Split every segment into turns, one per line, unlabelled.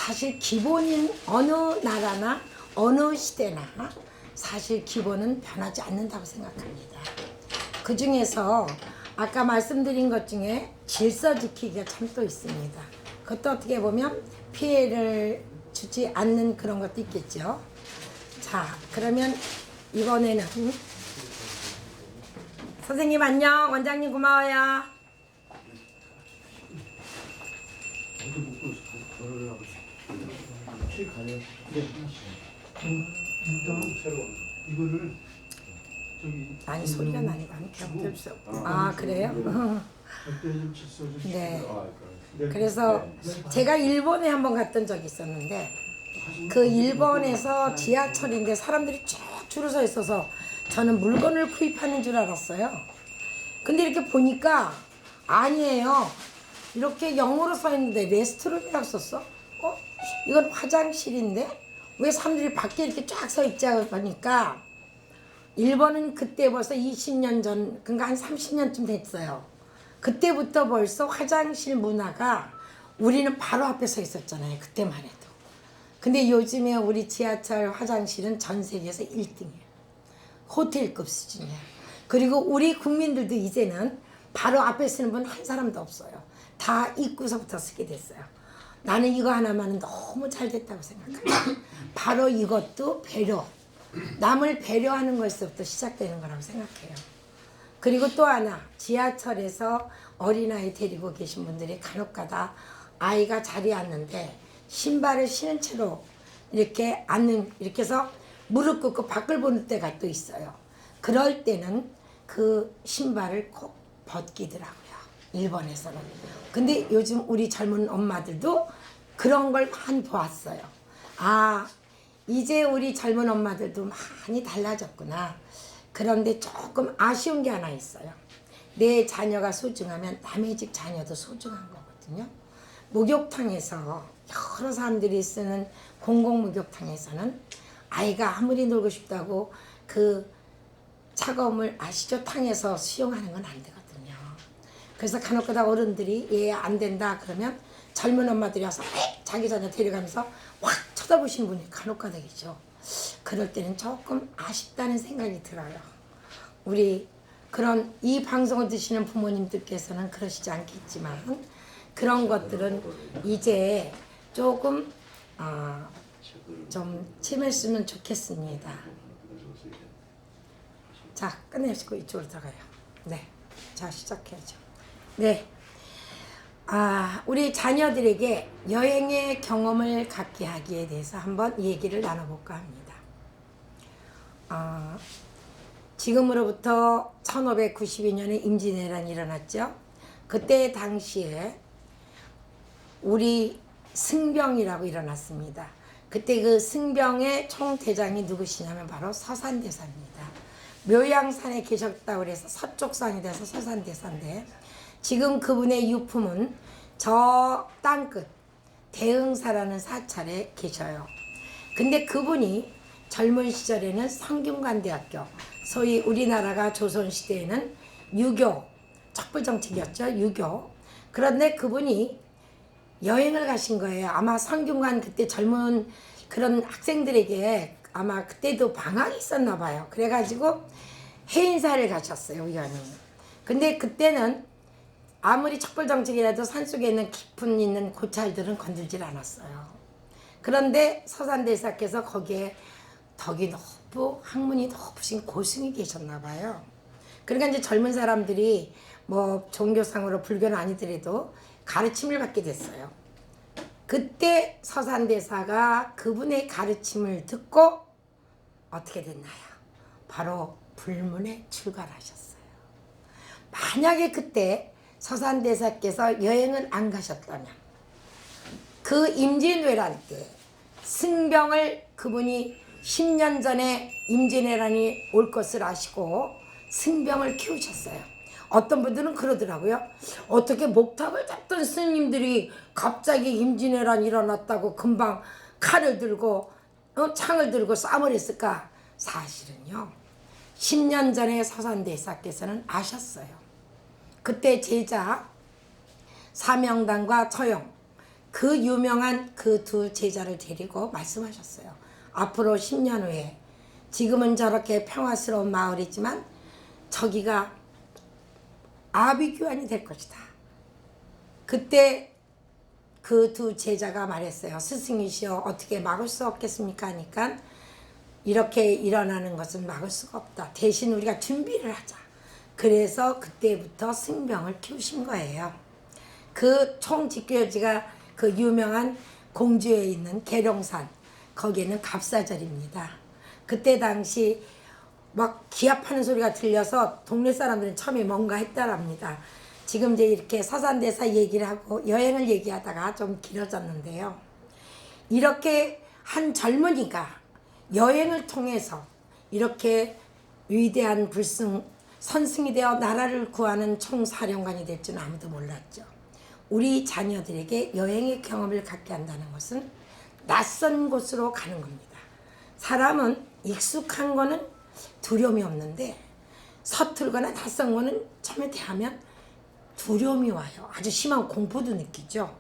사실 기본인 어느 나라나 어느 시대나 사실 기본은 변하지 않는다고 생각합니다. 그 중에서 아까 말씀드린 것 중에 질서 지키기가 참 또 있습니다. 그것도 어떻게 보면 피해를 주지 않는 그런 것도 있겠죠. 자, 그러면 이번에는 선생님 안녕, 원장님 고마워요.
이거를 저기
많이 소리가 나니까 좀 아, 그래요?
좀 질서 좀
네.
네.
그래서 제가 일본에 한번 갔던 적이 있었는데 그 일본에서 지하철인데 사람들이 쭉 줄을 서 있어서 저는 물건을 구입하는 줄 알았어요. 근데 이렇게 보니까 아니에요. 이렇게 영어로 써 있는데 레스트룸이라고 썼어? 이건 화장실인데 왜 사람들이 밖에 이렇게 쫙 서 있지 하니까 일본은 그때 벌써 20년 전, 그러니까 한 30년쯤 됐어요. 그때부터 벌써 화장실 문화가 우리는 바로 앞에 서 있었잖아요. 그때만 해도. 근데 요즘에 우리 지하철 화장실은 전 세계에서 1등이에요. 호텔급 수준이에요. 그리고 우리 국민들도 이제는 바로 앞에 쓰는 분 한 사람도 없어요. 다 입구서부터 쓰게 됐어요. 나는 이거 하나만은 너무 잘 됐다고 생각해요. 바로 이것도 배려. 남을 배려하는 것에서부터 시작되는 거라고 생각해요. 그리고 또 하나, 지하철에서 어린아이 데리고 계신 분들이 간혹가다 아이가 자리에 앉는데 신발을 신은 채로 이렇게 이렇게 해서 무릎 꿇고 밖을 보는 때가 또 있어요. 그럴 때는 그 신발을 꼭 벗기더라고요. 일본에서는. 근데 요즘 우리 젊은 엄마들도 그런 걸 많이 보았어요. 아, 이제 우리 젊은 엄마들도 많이 달라졌구나. 그런데 조금 아쉬운 게 하나 있어요. 내 자녀가 소중하면 남의 집 자녀도 소중한 거거든요. 목욕탕에서 여러 사람들이 쓰는 공공목욕탕에서는 아이가 아무리 놀고 싶다고 그 차가운 물 아시죠? 탕에서 수영하는 건 안 되거든요. 그래서 간혹가다 어른들이 얘 안 된다 그러면 젊은 엄마들이 와서 자기 자녀 데려가면서 확 쳐다보시는 분이 간혹가다 계죠. 그럴 때는 조금 아쉽다는 생각이 들어요. 우리 그런 이 방송을 드시는 부모님들께서는 그러시지 않겠지만 그런 것들은 이제 조금 좀 침했으면 좋겠습니다. 자, 끝내시고 이쪽으로 들어가요. 네, 자 시작해야죠. 네, 우리 자녀들에게 여행의 경험을 갖게 하기에 대해서 한번 얘기를 나눠볼까 합니다. 지금으로부터 1592년에 임진왜란이 일어났죠. 그때 당시에 우리 승병이라고 일어났습니다. 그때 그 승병의 총대장이 누구시냐면 바로 서산대사입니다. 묘양산에 계셨다고 그래서 서쪽산이 돼서 서산대사인데 지금 그분의 유품은 저 땅끝 대흥사라는 사찰에 계셔요. 근데 그분이 젊은 시절에는 성균관대학교, 소위 우리나라가 조선시대에는 유교, 척불정책이었죠. 유교. 그런데 그분이 여행을 가신 거예요. 아마 성균관 그때 젊은 그런 학생들에게 아마 그때도 방학이 있었나 봐요. 그래가지고 해인사를 가셨어요. 우연히. 근데 그때는 아무리 척불정책이라도 산속에 있는 깊은 있는 고찰들은 건들질 않았어요. 그런데 서산대사께서 거기에 덕이 높고 학문이 높으신 고승이 계셨나 봐요. 그러니까 이제 젊은 사람들이 뭐 종교상으로 불교는 아니더라도 가르침을 받게 됐어요. 그때 서산대사가 그분의 가르침을 듣고 어떻게 됐나요? 바로 불문에 출가하셨어요. 만약에 그때 서산대사께서 여행을 안 가셨다면 그 임진왜란 때 승병을 그분이 10년 전에 임진왜란이 올 것을 아시고 승병을 키우셨어요. 어떤 분들은 그러더라고요. 어떻게 목탑을 잡던 스님들이 갑자기 임진왜란 일어났다고 금방 칼을 들고 창을 들고 싸움을 했을까? 사실은요. 10년 전에 서산대사께서는 아셨어요. 그때 제자 사명단과 처용 그 유명한 그 두 제자를 데리고 말씀하셨어요. 앞으로 10년 후에 지금은 저렇게 평화스러운 마을이지만 저기가 아비규환이 될 것이다. 그때 그 두 제자가 말했어요. 스승이시여 어떻게 막을 수 없겠습니까? 하니까 이렇게 일어나는 것은 막을 수가 없다. 대신 우리가 준비를 하자. 그래서 그때부터 승병을 키우신 거예요. 그 총집교지가 그 유명한 공주에 있는 계룡산, 거기에는 갑사절입니다. 그때 당시 막 기합하는 소리가 들려서 동네 사람들은 처음에 뭔가 했다랍니다. 지금 이제 이렇게 서산대사 얘기를 하고 여행을 얘기하다가 좀 길어졌는데요. 이렇게 한 젊은이가 여행을 통해서 이렇게 위대한 선승이 되어 나라를 구하는 총사령관이 될 줄은 아무도 몰랐죠. 우리 자녀들에게 여행의 경험을 갖게 한다는 것은 낯선 곳으로 가는 겁니다. 사람은 익숙한 거는 두려움이 없는데 서툴거나 낯선 거는 처음에 대하면 두려움이 와요. 아주 심한 공포도 느끼죠.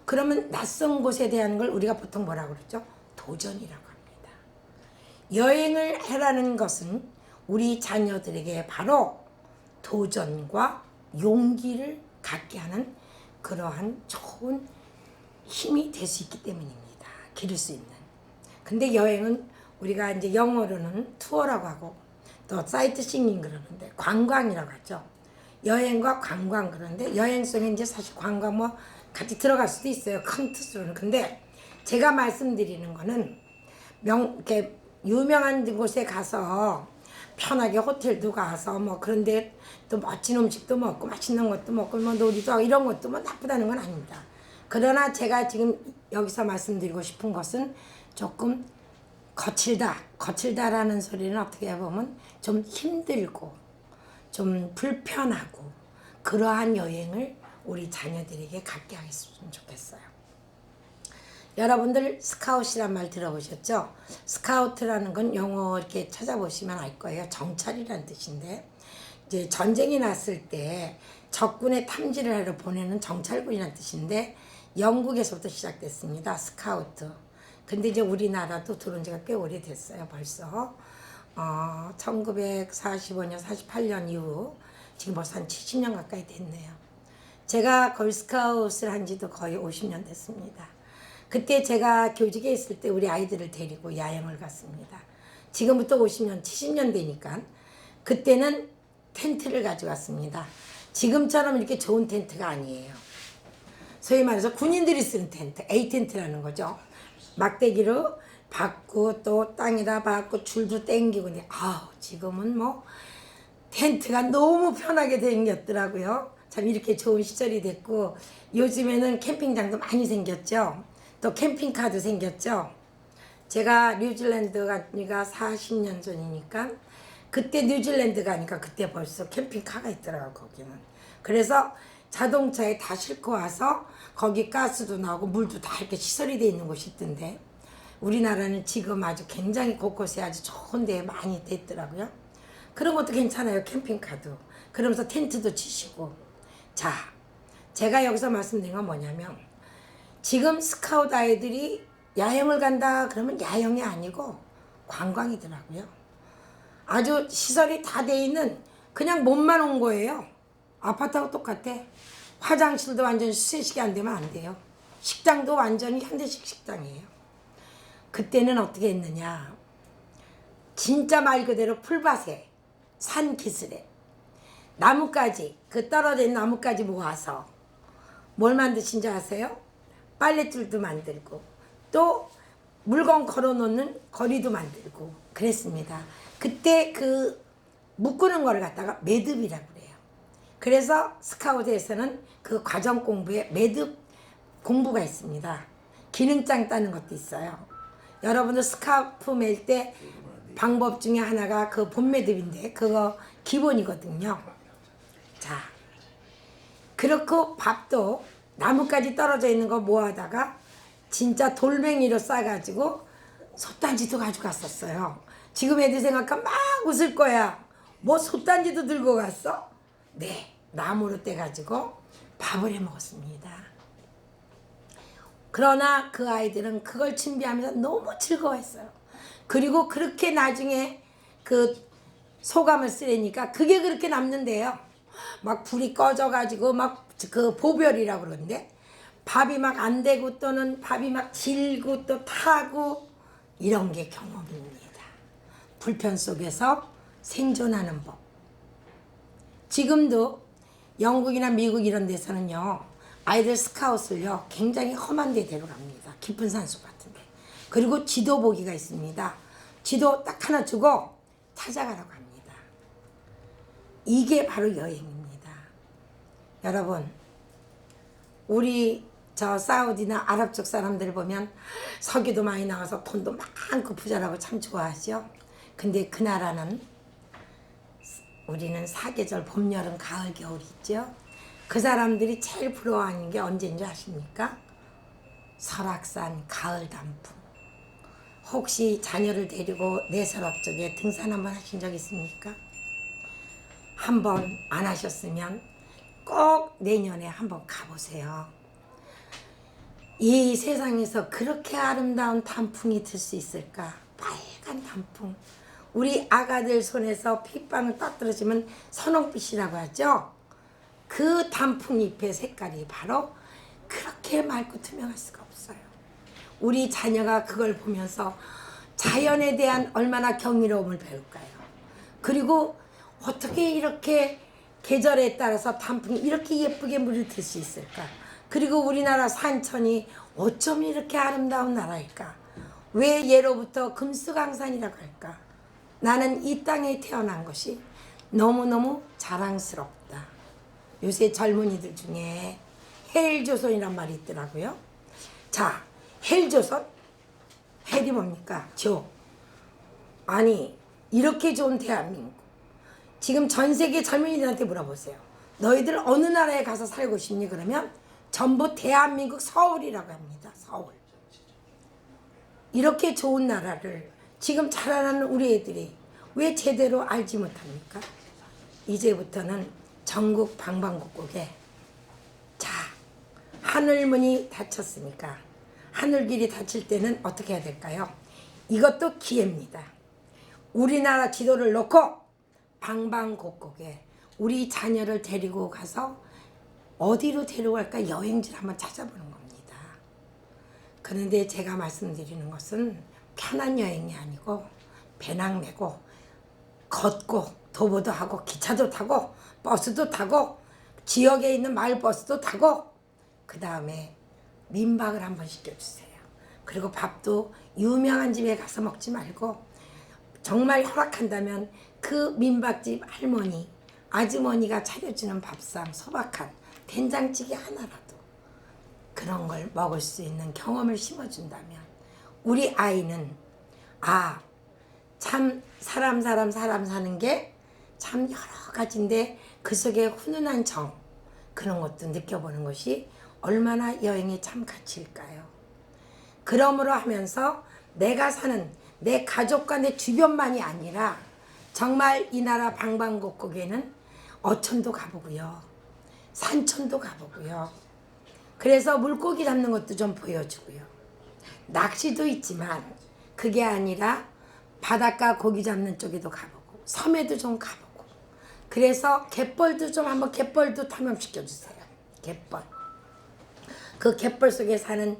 그러면 낯선 곳에 대한 걸 우리가 보통 뭐라고 그러죠? 도전이라고 합니다. 여행을 해라는 것은 우리 자녀들에게 바로 도전과 용기를 갖게 하는 그러한 좋은 힘이 될 수 있기 때문입니다. 기를 수 있는. 근데 여행은 우리가 이제 영어로는 투어라고 하고 또 사이트싱잉 그러는데 관광이라고 하죠. 여행과 관광 그런데 여행 속에 이제 사실 관광 뭐 같이 들어갈 수도 있어요. 큰 뜻으로는. 근데 제가 말씀드리는 거는 이렇게 유명한 곳에 가서 편하게 호텔도 가서 뭐 그런데 또 멋진 음식도 먹고 맛있는 것도 먹고 뭐 놀이도 하고 이런 것도 뭐 나쁘다는 건 아닙니다. 그러나 제가 지금 여기서 말씀드리고 싶은 것은 조금 거칠다라는 소리는 어떻게 보면 좀 힘들고 좀 불편하고 그러한 여행을 우리 자녀들에게 갖게 하겠으면 좋겠어요. 여러분들 스카웃이란 말 들어보셨죠? 스카우트라는 건 영어 이렇게 찾아보시면 알 거예요. 정찰이라는 뜻인데 이제 전쟁이 났을 때 적군의 탐지를 하러 보내는 정찰군이라는 뜻인데 영국에서부터 시작됐습니다. 스카우트. 근데 이제 우리나라도 들어온 지가 꽤 오래됐어요. 벌써 1945년, 48년 이후 지금 벌써 한 70년 가까이 됐네요. 제가 걸스카웃을 한 지도 거의 50년 됐습니다. 그때 제가 교직에 있을 때 우리 아이들을 데리고 야영을 갔습니다. 지금부터 50년, 70년 되니까 그때는 텐트를 가져갔습니다. 지금처럼 이렇게 좋은 텐트가 아니에요. 소위 말해서 군인들이 쓰는 텐트, A텐트라는 거죠. 막대기로 박고 또 땅에다 박고 줄도 땡기고 근데 지금은 뭐 텐트가 너무 편하게 생겼더라고요. 참 이렇게 좋은 시절이 됐고 요즘에는 캠핑장도 많이 생겼죠. 또 캠핑카도 생겼죠. 제가 뉴질랜드 가니까 40년 전이니까 그때 뉴질랜드 가니까 그때 벌써 캠핑카가 있더라고요. 거기는. 그래서 자동차에 다 싣고 와서 거기 가스도 나오고 물도 다 이렇게 시설이 돼 있는 곳이 있던데 우리나라는 지금 아주 굉장히 곳곳에 아주 좋은 데 많이 됐더라고요. 그런 것도 괜찮아요. 캠핑카도. 그러면서 텐트도 치시고. 자, 제가 여기서 말씀드린 건 뭐냐면 지금 스카우트 아이들이 야영을 간다 그러면 야영이 아니고 관광이더라고요. 아주 시설이 다 돼 있는 그냥 몸만 온 거예요. 아파트하고 똑같아. 화장실도 완전히 세식이 안 되면 안 돼요. 식당도 완전히 현대식 식당이에요. 그때는 어떻게 했느냐. 진짜 말 그대로 풀밭에 산 기슭에 나뭇가지 그 떨어져 있는 나뭇가지 모아서 뭘 만드신지 아세요? 빨랫줄도 만들고 또 물건 걸어놓는 거리도 만들고 그랬습니다. 그때 그 묶는 걸 갖다가 매듭이라고 그래요. 그래서 스카우트에서는 그 과정 공부에 매듭 공부가 있습니다. 기능장 따는 것도 있어요. 여러분들 스카프 맬 때 방법 중에 하나가 그 본매듭인데 그거 기본이거든요. 자, 그렇고 밥도 나뭇가지 떨어져 있는 거 모아다가 진짜 돌멩이로 싸가지고 솥단지도 가져갔었어요. 지금 애들 생각하면 막 웃을 거야. 뭐 솥단지도 들고 갔어? 네, 나무로 떼가지고 밥을 해 먹었습니다. 그러나 그 아이들은 그걸 준비하면서 너무 즐거워했어요. 그리고 그렇게 나중에 그 소감을 쓰려니까 그게 그렇게 남는데요. 막 불이 꺼져가지고 막 그 보별이라고 그러는데 밥이 막 안 되고 또는 밥이 막 질고 또 타고 이런 게 경험입니다. 불편 속에서 생존하는 법. 지금도 영국이나 미국 이런 데서는요, 아이들 스카웃을요 굉장히 험한 데 데려갑니다. 깊은 산속 같은데. 그리고 지도 보기가 있습니다. 지도 딱 하나 주고 찾아가라고 합니다. 이게 바로 여행입니다. 여러분, 우리 저 사우디나 아랍 쪽 사람들 보면 석유도 많이 나와서 돈도 많고 부자라고 참 좋아하죠. 근데 그 나라는 우리는 사계절 봄, 여름, 가을, 겨울 있죠. 그 사람들이 제일 부러워하는 게 언제인 줄 아십니까? 설악산 가을 단풍. 혹시 자녀를 데리고 내설악 쪽에 등산 한번 하신 적 있습니까? 한번 안 하셨으면 꼭 내년에 한번 가보세요. 이 세상에서 그렇게 아름다운 단풍이 들 수 있을까? 빨간 단풍. 우리 아가들 손에서 핏방울 딱 떨어지면 선홍빛이라고 하죠. 그 단풍잎의 색깔이 바로 그렇게 맑고 투명할 수가 없어요. 우리 자녀가 그걸 보면서 자연에 대한 얼마나 경이로움을 배울까요? 그리고 어떻게 이렇게 계절에 따라서 단풍이 이렇게 예쁘게 물들 수 있을까? 그리고 우리나라 산천이 어쩜 이렇게 아름다운 나라일까? 왜 예로부터 금수강산이라고 할까? 나는 이 땅에 태어난 것이 너무너무 자랑스럽다. 요새 젊은이들 중에 헬조선이란 말이 있더라고요. 자, 헬조선? 헬이 뭡니까? 조. 아니, 이렇게 좋은 대한민국. 지금 전 세계 젊은이들한테 물어보세요. 너희들 어느 나라에 가서 살고 싶니? 그러면 전부 대한민국 서울이라고 합니다. 서울. 이렇게 좋은 나라를 지금 자라나는 우리 애들이 왜 제대로 알지 못합니까? 이제부터는 전국 방방곡곡에 자, 하늘문이 닫혔으니까 하늘길이 닫힐 때는 어떻게 해야 될까요? 이것도 기회입니다. 우리나라 지도를 놓고 방방곡곡에 우리 자녀를 데리고 가서 어디로 데려갈까 여행지를 한번 찾아보는 겁니다. 그런데 제가 말씀드리는 것은 편한 여행이 아니고 배낭 메고 걷고 도보도 하고 기차도 타고 버스도 타고 지역에 있는 마을버스도 타고 그 다음에 민박을 한번 시켜주세요. 그리고 밥도 유명한 집에 가서 먹지 말고 정말 허락한다면 그 민박집 할머니, 아주머니가 차려주는 밥상, 소박한 된장찌개 하나라도 그런 걸 먹을 수 있는 경험을 심어준다면 우리 아이는 참 사람 사는 게 참 여러 가지인데 그 속에 훈훈한 정 그런 것도 느껴보는 것이 얼마나 여행의 참 가치일까요? 그러므로 하면서 내가 사는 내 가족과 내 주변만이 아니라 정말 이 나라 방방곡곡에는 어촌도 가보고요. 산촌도 가보고요. 그래서 물고기 잡는 것도 좀 보여주고요. 낚시도 있지만 그게 아니라 바닷가 고기 잡는 쪽에도 가보고 섬에도 좀 가보고 그래서 갯벌도 좀 한번 갯벌도 탐험시켜주세요. 갯벌. 그 갯벌 속에 사는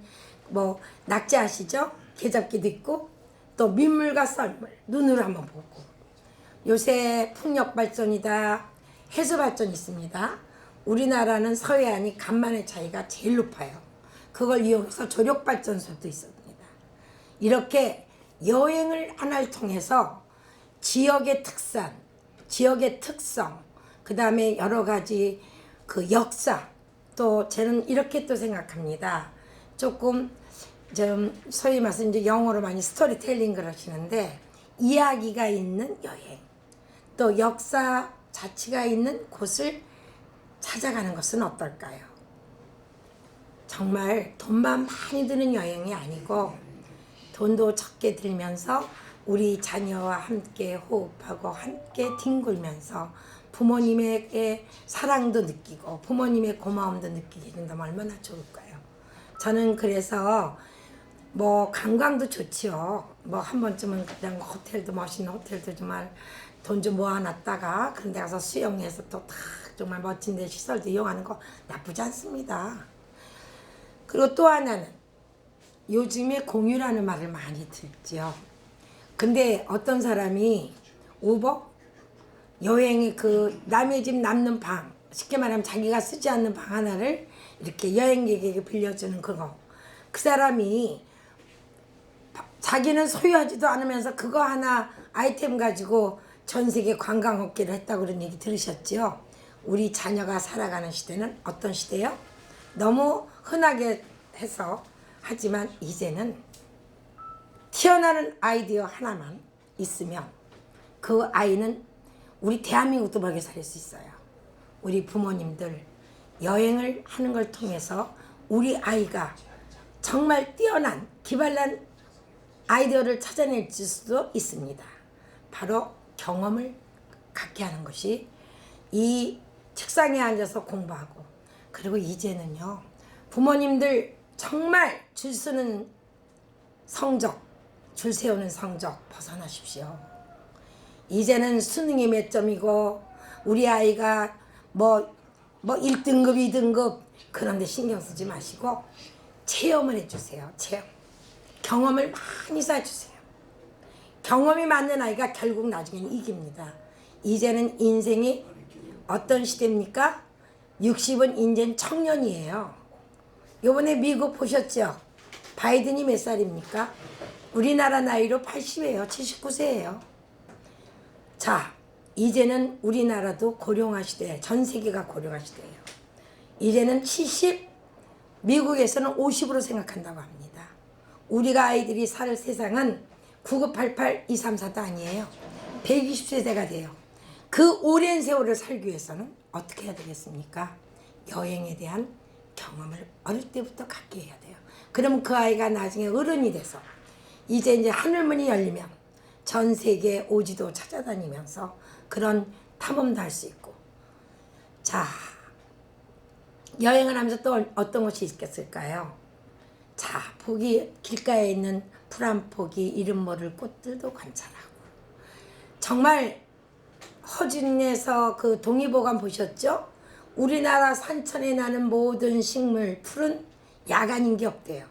뭐 낙지 아시죠? 게잡기도 있고 또 민물과 썰물 눈으로 한번 보고 요새 풍력 발전이다 해수 발전이 있습니다. 우리나라는 서해안이 간만의 차이가 제일 높아요. 그걸 이용해서 조력 발전소도 있습니다. 이렇게 여행을 하나를 통해서 지역의 특산, 지역의 특성, 그 다음에 여러 가지 그 역사, 또 저는 이렇게 또 생각합니다. 조금 좀 소위 말해서 이제 영어로 많이 스토리텔링 그러시는데 이야기가 있는 여행, 또 역사 자치가 있는 곳을 찾아가는 것은 어떨까요? 정말 돈만 많이 드는 여행이 아니고 돈도 적게 들면서 우리 자녀와 함께 호흡하고 함께 뒹굴면서 부모님의 사랑도 느끼고 부모님의 고마움도 느끼게 된다면 얼마나 좋을까요? 저는 그래서 뭐 관광도 좋지요. 뭐 한 번쯤은 그냥 호텔도 멋있는 호텔도 정말 돈 좀 모아놨다가 그런 데 가서 수영해서 또 딱 정말 멋진 데 시설도 이용하는 거 나쁘지 않습니다. 그리고 또 하나는 요즘에 공유라는 말을 많이 듣죠. 근데 어떤 사람이 우버 여행이 그 남의 집 남는 방, 쉽게 말하면 자기가 쓰지 않는 방 하나를 이렇게 여행객에게 빌려주는 그거. 그 사람이 자기는 소유하지도 않으면서 그거 하나 아이템 가지고 전 세계 관광업계를 했다고 그런 얘기 들으셨죠? 우리 자녀가 살아가는 시대는 어떤 시대요? 너무 흔하게 해서 하지만 이제는 튀어나오는 아이디어 하나만 있으면 그 아이는 우리 대한민국도 먹여 살릴 수 있어요. 우리 부모님들 여행을 하는 걸 통해서 우리 아이가 정말 뛰어난 기발한 아이디어를 찾아낼 수도 있습니다. 바로 경험을 갖게 하는 것이 이 책상에 앉아서 공부하고, 그리고 이제는요 부모님들 정말 줄 서는 성적, 줄 세우는 성적 벗어나십시오. 이제는 수능이 몇 점이고 우리 아이가 뭐 1등급 2등급 그런 데 신경 쓰지 마시고 체험을 해주세요. 체험. 경험을 많이 쌓아주세요. 경험이 많은 아이가 결국 나중에는 이깁니다. 이제는 인생이 어떤 시대입니까? 60은 이제는 청년이에요. 요번에 미국 보셨죠? 바이든이 몇 살입니까? 우리나라 나이로 80이에요. 79세예요. 자, 이제는 우리나라도 고령화 시대, 전 세계가 고령화 시대예요. 이제는 70, 미국에서는 50으로 생각한다고 합니다. 우리가 아이들이 살 세상은 9988, 234도 아니에요. 120세대가 돼요. 그 오랜 세월을 살기 위해서는 어떻게 해야 되겠습니까? 여행에 대한 경험을 어릴 때부터 갖게 해야 돼요. 그러면 그 아이가 나중에 어른이 돼서 이제 하늘문이 열리면 전 세계 오지도 찾아다니면서 그런 탐험도 할 수 있고. 자, 여행을 하면서 또 어떤 것이 있겠을까요? 자, 길가에 있는 풀 한 포기, 이름 모를 꽃들도 관찰하고. 정말 허준에서 그 동의보감 보셨죠? 우리나라 산천에 나는 모든 식물, 풀은 야간인 게 없대요.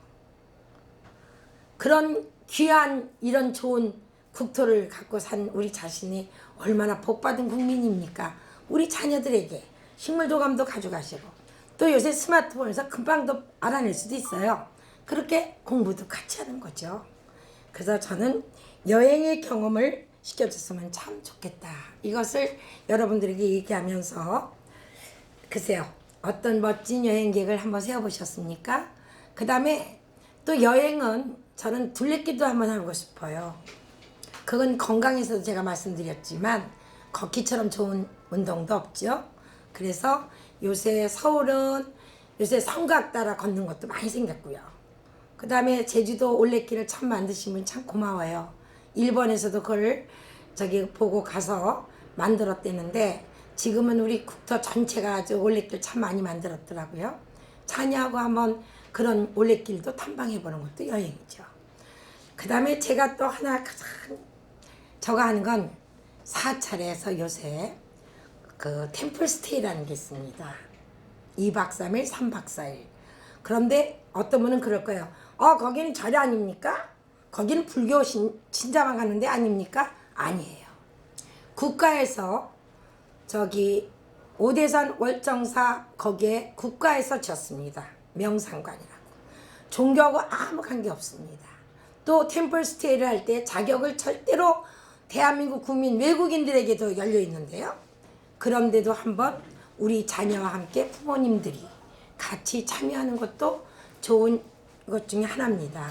그런 귀한 이런 좋은 국토를 갖고 산 우리 자신이 얼마나 복받은 국민입니까? 우리 자녀들에게 식물도감도 가져가시고, 또 요새 스마트폰에서 금방도 알아낼 수도 있어요. 그렇게 공부도 같이 하는 거죠. 그래서 저는 여행의 경험을 시켜줬으면 참 좋겠다. 이것을 여러분들에게 얘기하면서, 글쎄요, 어떤 멋진 여행 계획을 한번 세워보셨습니까? 그 다음에 또 여행은 저는 둘레길도 한번 하고 싶어요. 그건 건강에서도 제가 말씀드렸지만 걷기처럼 좋은 운동도 없죠. 그래서 요새 서울은 요새 성곽 따라 걷는 것도 많이 생겼고요. 그 다음에 제주도 올레길을 참 만드신 분 참 고마워요. 일본에서도 그걸 보고 가서 만들었대는데 지금은 우리 국토 전체가 아주 올레길 참 많이 만들었더라고요. 자녀하고 한번 그런 올레길도 탐방해보는 것도 여행이죠. 그 다음에 제가 또 하나 가장 저가 하는 건 사찰에서 요새 그 템플스테이라는 게 있습니다. 2박 3일, 3박 4일. 그런데 어떤 분은 그럴 거예요. 거기는 절이 아닙니까? 거기는 불교 신자만 가는데 아닙니까? 아니에요. 국가에서 오대산 월정사 거기에 국가에서 지었습니다. 명상관이라고. 종교하고 아무 관계 없습니다. 또 템플스테이를 할 때 자격을 절대로 대한민국 국민 외국인들에게도 열려 있는데요. 그런데도 한번 우리 자녀와 함께 부모님들이 같이 참여하는 것도 좋은 것 중에 하나입니다.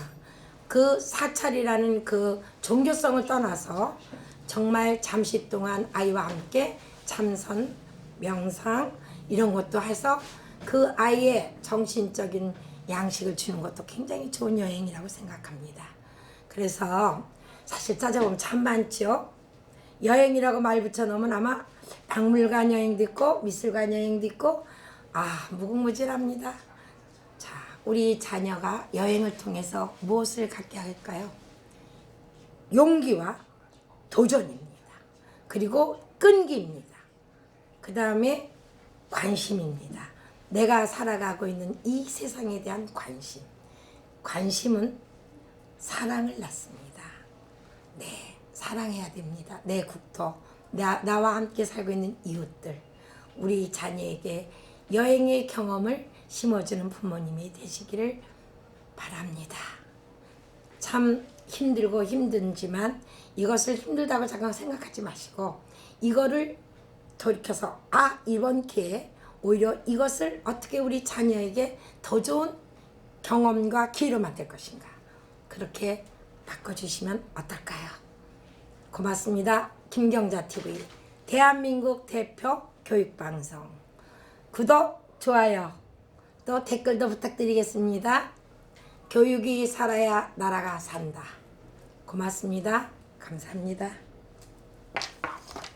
그 사찰이라는 그 종교성을 떠나서 정말 잠시 동안 아이와 함께 참선, 명상 이런 것도 해서 그 아이의 정신적인 양식을 주는 것도 굉장히 좋은 여행이라고 생각합니다. 그래서 사실 따져보면 참 많죠. 여행이라고 말 붙여놓으면 아마 박물관 여행도 있고 미술관 여행도 있고 무궁무진합니다. 자, 우리 자녀가 여행을 통해서 무엇을 갖게 할까요? 용기와 도전입니다. 그리고 끈기입니다. 그 다음에 관심입니다. 내가 살아가고 있는 이 세상에 대한 관심. 관심은 사랑을 낳습니다. 네, 사랑해야 됩니다. 내 국토, 나와 함께 살고 있는 이웃들, 우리 자녀에게 여행의 경험을 심어주는 부모님이 되시기를 바랍니다. 참 힘들고 힘든지만 이것을 힘들다고 잠깐 생각하지 마시고 이거를 돌이켜서 이번 기회에 오히려 이것을 어떻게 우리 자녀에게 더 좋은 경험과 기회로 만들 것인가 그렇게 바꿔주시면 어떨까요? 고맙습니다. 김경자TV 대한민국 대표 교육방송 구독, 좋아요 또 댓글도 부탁드리겠습니다. 교육이 살아야 나라가 산다. 고맙습니다. 감사합니다.